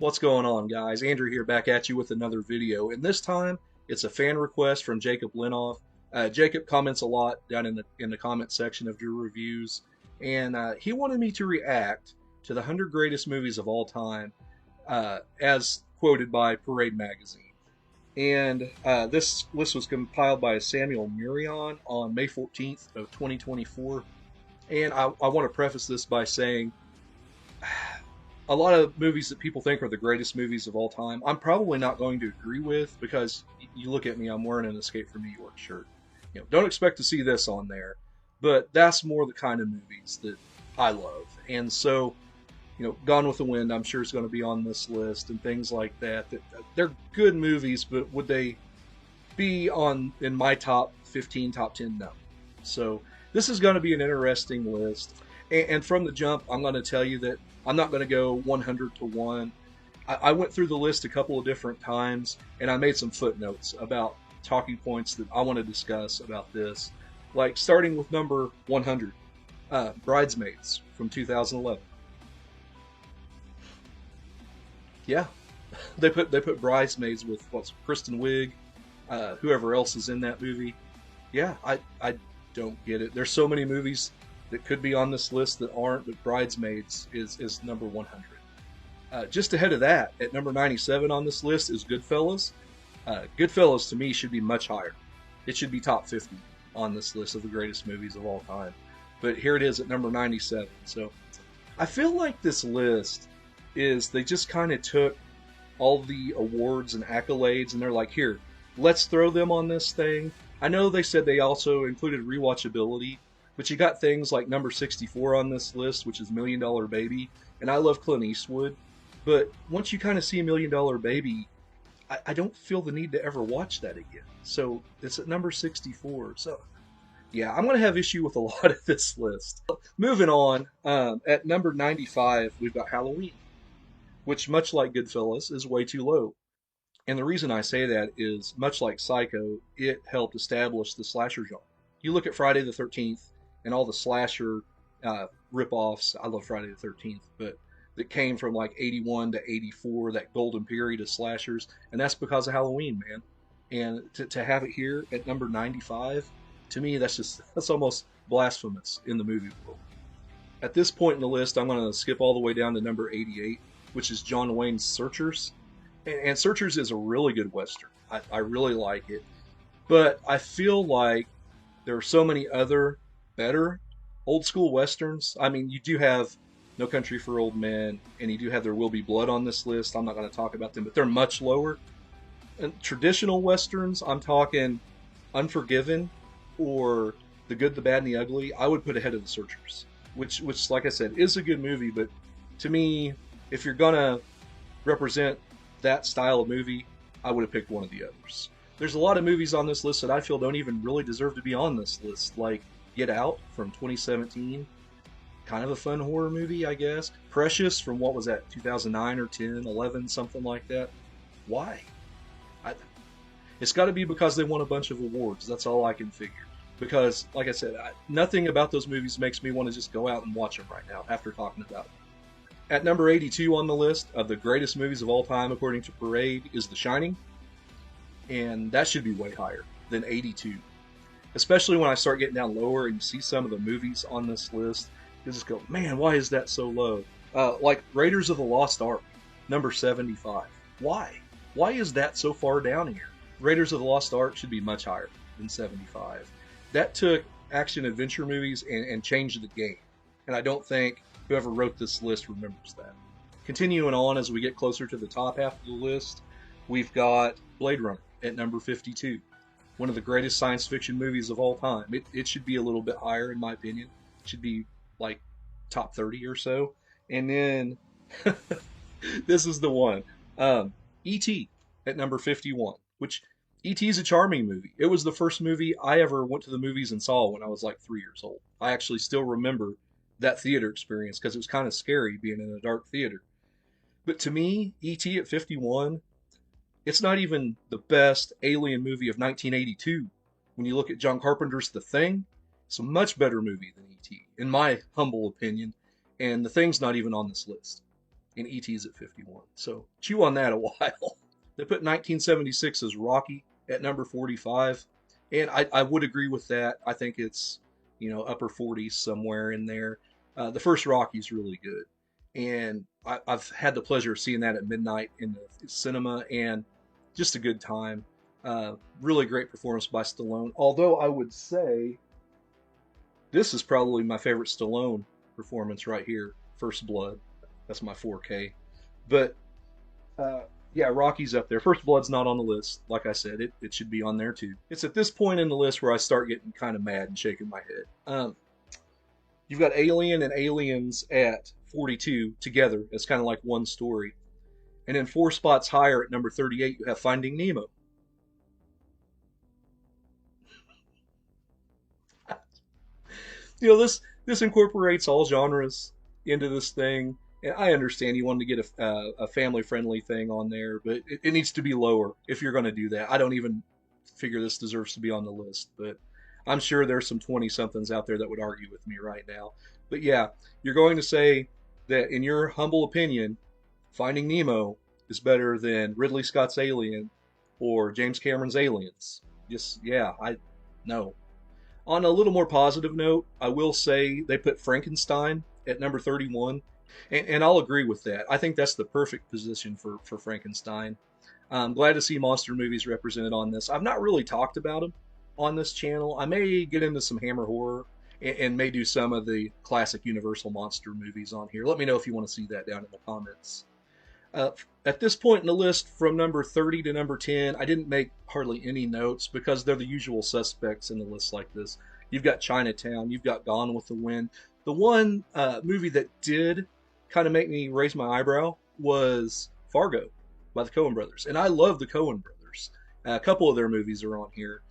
What's going on, guys? Andrew here, back at you with another video, and this time it's a fan request from Jacob Lenhoff. Jacob comments a lot down in the comment section of your reviews, and he wanted me to react to the 100 greatest movies of all time, as quoted by Parade Magazine. And this list was compiled by Samuel Murion on May 14th of 2024. And I want to preface this by saying a lot of movies that people think are the greatest movies of all time, I'm probably not going to agree with, because you look at me, I'm wearing an Escape from New York shirt. Don't expect to see this on there, but that's more the kind of movies that I love. And so, Gone with the Wind, I'm sure is going to be on this list, and things like that. They're good movies, but would they be in my top 15, top 10? No. So this is going to be an interesting list. And from the jump, I'm going to tell you that I'm not going to go 100 to 1. I went through the list a couple of different times, and I made some footnotes about talking points that I want to discuss about this. Like starting with number 100, Bridesmaids from 2011. Yeah, they put Bridesmaids with Kristen Wiig, whoever else is in that movie. Yeah, I don't get it. There's so many movies that could be on this list that aren't, but Bridesmaids is number 100. Just ahead of that, at number 97 on this list, is Goodfellas. Goodfellas, to me, should be much higher. It should be top 50 on this list of the greatest movies of all time. But here it is at number 97. So I feel like this list they just kind of took all the awards and accolades, and they're like, here, let's throw them on this thing. I know they said they also included rewatchability, but you got things like number 64 on this list, which is Million Dollar Baby, and I love Clint Eastwood, but once you kind of see Million Dollar Baby, I don't feel the need to ever watch that again. So it's at number 64. So yeah, I'm going to have issue with a lot of this list. Moving on, at number 95, we've got Halloween, which, much like Goodfellas, is way too low. And the reason I say that is, much like Psycho, it helped establish the slasher genre. You look at Friday the 13th and all the slasher rip-offs. I love Friday the 13th, but that came from like 81 to 84, that golden period of slashers, and that's because of Halloween, man. And to have it here at number 95, to me, that's almost blasphemous in the movie world. At this point in the list, I'm going to skip all the way down to number 88, which is John Wayne's Searchers. And Searchers is a really good Western. I really like it. But I feel like there are so many other better old school Westerns. I mean, you do have No Country for Old Men, and you do have There Will Be Blood on this list. I'm not going to talk about them, but they're much lower. And traditional Westerns, I'm talking Unforgiven or The Good, the Bad, and the Ugly, I would put ahead of The Searchers, which, like I said, is a good movie, but to me, if you're going to represent that style of movie, I would have picked one of the others. There's a lot of movies on this list that I feel don't even really deserve to be on this list, like Get Out from 2017, kind of a fun horror movie, I guess. Precious from, what was that, 2009 or 10, 11, something like that. Why? It's got to be because they won a bunch of awards. That's all I can figure. Because, like I said, nothing about those movies makes me want to just go out and watch them right now after talking about them. At number 82 on the list of the greatest movies of all time, according to Parade, is The Shining. And that should be way higher than 82. Especially when I start getting down lower and you see some of the movies on this list, you just go, man, why is that so low? Like Raiders of the Lost Ark, number 75. Why? Why is that so far down here? Raiders of the Lost Ark should be much higher than 75. That took action-adventure movies and changed the game. And I don't think whoever wrote this list remembers that. Continuing on, as we get closer to the top half of the list, we've got Blade Runner at number 52. One of the greatest science fiction movies of all time. It should be a little bit higher, in my opinion. It should be like top 30 or so. And then, this is the one. E.T. at number 51, which E.T. is a charming movie. It was the first movie I ever went to the movies and saw when I was like 3 years old. I actually still remember that theater experience because it was kind of scary being in a dark theater. But to me, E.T. at 51, it's not even the best alien movie of 1982. When you look at John Carpenter's The Thing, it's a much better movie than E.T., in my humble opinion, and The Thing's not even on this list. and E.T.'s at 51. So chew on that a while. They put 1976 as Rocky at number 45, and I would agree with that. I think it's, upper 40s somewhere in there. The first Rocky's really good, and I've had the pleasure of seeing that at midnight in the cinema, and just a good time. Really great performance by Stallone. Although I would say this is probably my favorite Stallone performance right here, First Blood. That's my 4K. But yeah, Rocky's up there. First Blood's not on the list. Like I said, it should be on there too. It's at this point in the list where I start getting kind of mad and shaking my head. You've got Alien and Aliens at 42 together. It's kind of like one story. And then 4 spots higher at number 38, you have Finding Nemo. This incorporates all genres into this thing. And I understand you wanted to get a family-friendly thing on there, but it needs to be lower if you're going to do that. I don't even figure this deserves to be on the list, but I'm sure there's some 20-somethings out there that would argue with me right now. But yeah, you're going to say that, in your humble opinion, Finding Nemo is better than Ridley Scott's Alien or James Cameron's Aliens. Just, yeah, no. On a little more positive note, I will say they put Frankenstein at number 31. And I'll agree with that. I think that's the perfect position for Frankenstein. I'm glad to see monster movies represented on this. I've not really talked about them on this channel. I may get into some Hammer horror and may do some of the classic Universal monster movies on here. Let me know if you want to see that down in the comments. At this point in the list, from number 30 to number 10, I didn't make hardly any notes because they're the usual suspects in the list like this. You've got Chinatown, you've got Gone with the Wind. The one movie that did kind of make me raise my eyebrow was Fargo by the Coen brothers. And I love the Coen brothers. A couple of their movies are on here.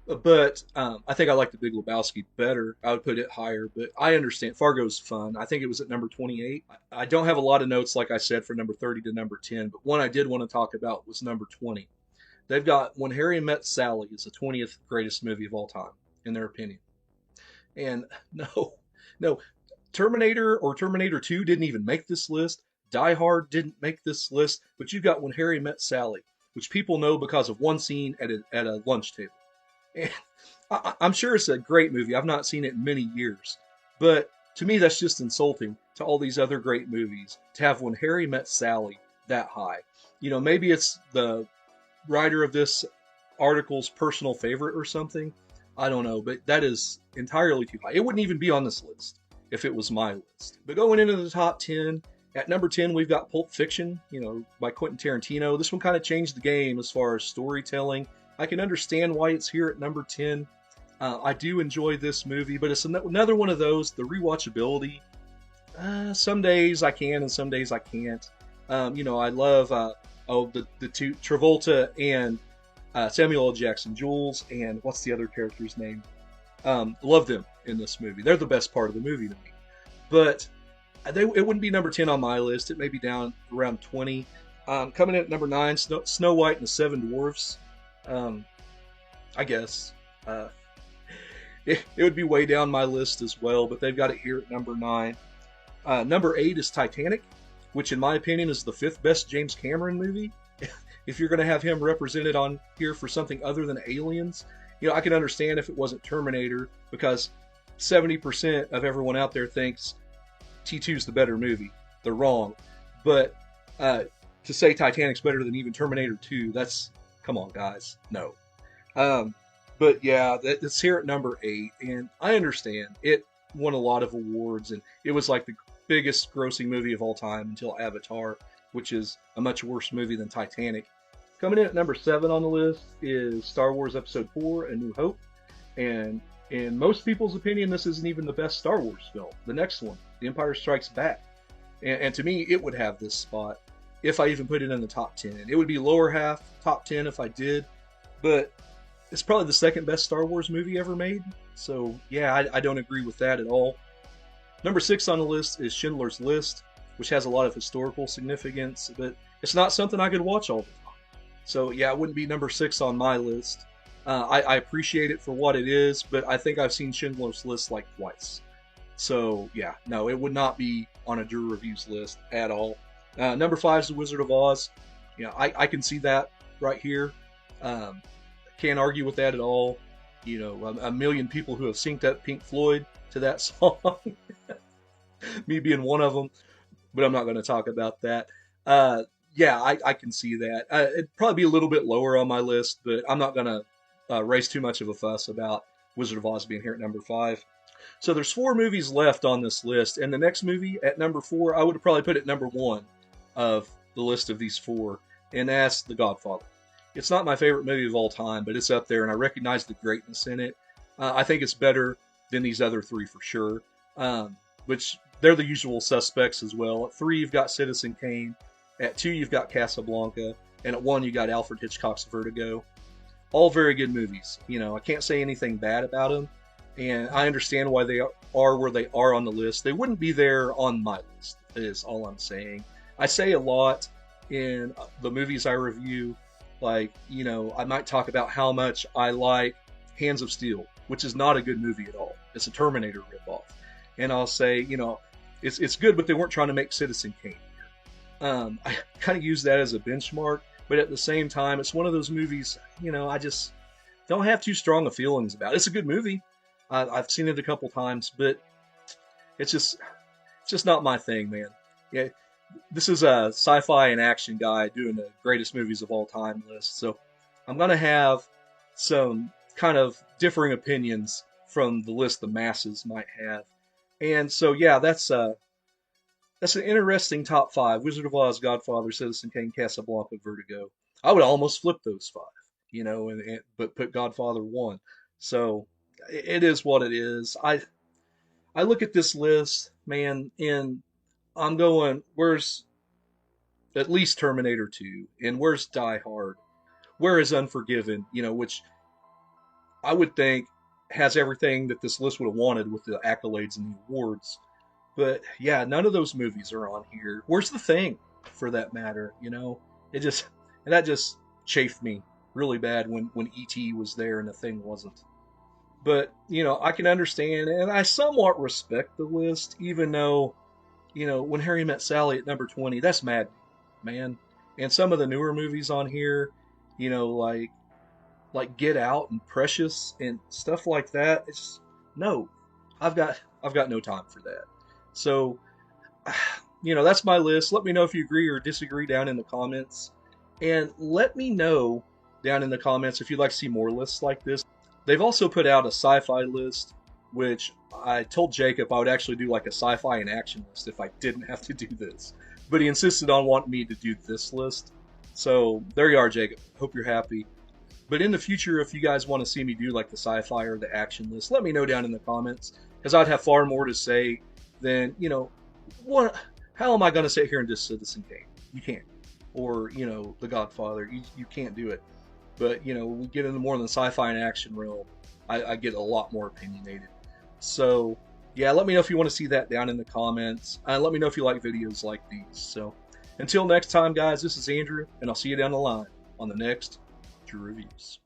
But I think I like The Big Lebowski better. I would put it higher, but I understand. Fargo's fun. I think it was at number 28. I don't have a lot of notes, like I said, for number 30 to number 10, but one I did want to talk about was number 20. They've got When Harry Met Sally is the 20th greatest movie of all time, in their opinion. And no, Terminator or Terminator 2 didn't even make this list. Die Hard didn't make this list, but you got When Harry Met Sally, which people know because of one scene at a lunch table. And I'm sure it's a great movie. I've not seen it in many years. But to me, that's just insulting to all these other great movies to have When Harry Met Sally that high. Maybe it's the writer of this article's personal favorite or something. I don't know, but that is entirely too high. It wouldn't even be on this list if it was my list. But going into the top 10, at number 10, we've got Pulp Fiction, by Quentin Tarantino. This one kind of changed the game as far as storytelling. I can understand why it's here at number 10. I do enjoy this movie, but it's another one of those, the rewatchability. Some days I can and some days I can't. I love the two, Travolta and Samuel L. Jackson, Jules, and what's the other character's name? Love them in this movie. They're the best part of the movie to me. But it wouldn't be number 10 on my list. It may be down around 20. Coming in at number 9, Snow White and the Seven Dwarfs. I guess. It would be way down my list as well, but they've got it here at number 9. Number 8 is Titanic, which in my opinion is the 5th best James Cameron movie. If you're going to have him represented on here for something other than Aliens, I can understand if it wasn't Terminator, because 70% of everyone out there thinks T2's the better movie. They're wrong. But to say Titanic's better than even Terminator 2, that's... Come on, guys. No. But yeah, it's here at number 8, and I understand. It won a lot of awards, and it was like the biggest grossing movie of all time until Avatar, which is a much worse movie than Titanic. Coming in at number 7 on the list is Star Wars Episode 4, A New Hope. And in most people's opinion, this isn't even the best Star Wars film. The next one, The Empire Strikes Back. And to me, it would have this spot if I even put it in the top 10. It would be lower half, top 10 if I did, but it's probably the second best Star Wars movie ever made. So yeah, I don't agree with that at all. Number 6 on the list is Schindler's List, which has a lot of historical significance, but it's not something I could watch all the time. So yeah, it wouldn't be number 6 on my list. I appreciate it for what it is, but I think I've seen Schindler's List like twice. So yeah, no, it would not be on a Drew Reviews list at all. Number 5 is The Wizard of Oz. I can see that right here. Can't argue with that at all. A million people who have synced up Pink Floyd to that song. Me being one of them, but I'm not going to talk about that. Yeah, I can see that. It'd probably be a little bit lower on my list, but I'm not going to raise too much of a fuss about Wizard of Oz being here at number 5. So there's 4 movies left on this list, and the next movie at number 4, I would have probably put it number 1 of the list of these 4, and that's The Godfather. It's not my favorite movie of all time, but it's up there, and I recognize the greatness in it. I think it's better than these other 3 for sure, which they're the usual suspects as well. At 3, you've got Citizen Kane. At 2, you've got Casablanca. And at 1, you got Alfred Hitchcock's Vertigo. All very good movies. I can't say anything bad about them, and I understand why they are where they are on the list. They wouldn't be there on my list, is all I'm saying. I say a lot in the movies I review. I might talk about how much I like Hands of Steel, which is not a good movie at all. It's a Terminator ripoff. And I'll say, it's good, but they weren't trying to make Citizen Kane here. I kind of use that as a benchmark, but at the same time, it's one of those movies, I just don't have too strong of feelings about it. It's a good movie. I've seen it a couple times, but it's just not my thing, man. Yeah. This is a sci-fi and action guy doing the greatest movies of all time list, so I'm going to have some kind of differing opinions from the list the masses might have. And so, yeah, that's an interesting top 5. Wizard of Oz, Godfather, Citizen Kane, Casablanca, Vertigo. I would almost flip those 5, but put Godfather 1. So it is what it is. I look at this list, man, and I'm going, where's at least Terminator 2, and where's Die Hard? Where is Unforgiven? Which I would think has everything that this list would have wanted with the accolades and the awards. But yeah, none of those movies are on here. Where's The Thing, for that matter? That just chafed me really bad when E.T. was there and The Thing wasn't. But, I can understand, and I somewhat respect the list, even though, When Harry Met Sally at number 20, that's mad, man. And some of the newer movies on here, like Get Out and Precious and stuff like that, it's just, no. I've got no time for that. So, that's my list. Let me know if you agree or disagree down in the comments. And let me know down in the comments if you'd like to see more lists like this. They've also put out a sci-fi list, which I told Jacob I would actually do like a sci-fi and action list if I didn't have to do this. But he insisted on wanting me to do this list. So there you are, Jacob. Hope you're happy. But in the future, if you guys want to see me do like the sci-fi or the action list, let me know down in the comments, because I'd have far more to say than, how am I going to sit here and just Citizen Kane? You can't. Or, The Godfather. You can't do it. But, we get into more than the sci-fi and action realm, I get a lot more opinionated. So, yeah, let me know if you want to see that down in the comments. Let me know if you like videos like these. So, until next time, guys, this is Andrew, and I'll see you down the line on the next True Reviews.